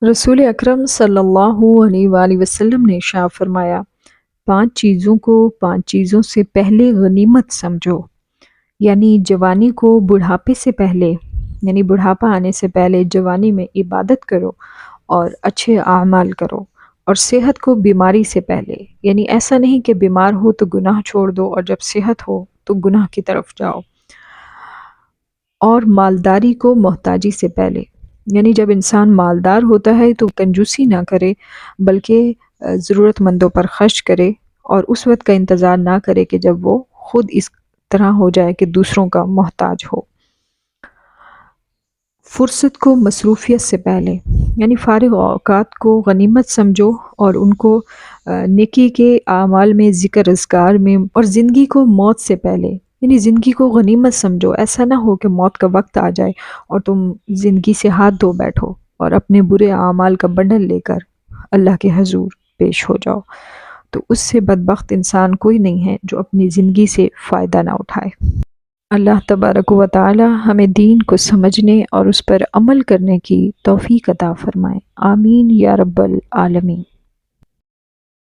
رسول اکرم صلی اللہ علیہ وآلہ وسلم نے ارشاد فرمایا، 5 چیزوں کو 5 چیزوں سے پہلے غنیمت سمجھو، یعنی جوانی کو بڑھاپے سے پہلے، یعنی بڑھاپا آنے سے پہلے جوانی میں عبادت کرو اور اچھے اعمال کرو، اور صحت کو بیماری سے پہلے، یعنی ایسا نہیں کہ بیمار ہو تو گناہ چھوڑ دو اور جب صحت ہو تو گناہ کی طرف جاؤ، اور مالداری کو محتاجی سے پہلے، یعنی جب انسان مالدار ہوتا ہے تو کنجوسی نہ کرے بلکہ ضرورت مندوں پر خرچ کرے، اور اس وقت کا انتظار نہ کرے کہ جب وہ خود اس طرح ہو جائے کہ دوسروں کا محتاج ہو۔ فرصت کو مصروفیت سے پہلے، یعنی فارغ اوقات کو غنیمت سمجھو اور ان کو نیکی کے اعمال میں، ذکر اذکار میں، اور زندگی کو موت سے پہلے، یعنی زندگی کو غنیمت سمجھو۔ ایسا نہ ہو کہ موت کا وقت آ جائے اور تم زندگی سے ہاتھ دھو بیٹھو اور اپنے برے اعمال کا بنڈل لے کر اللہ کے حضور پیش ہو جاؤ، تو اس سے بدبخت انسان کوئی نہیں ہے جو اپنی زندگی سے فائدہ نہ اٹھائے۔ اللہ تبارک و تعالی ہمیں دین کو سمجھنے اور اس پر عمل کرنے کی توفیق عطا فرمائے، آمین یا رب العالمین۔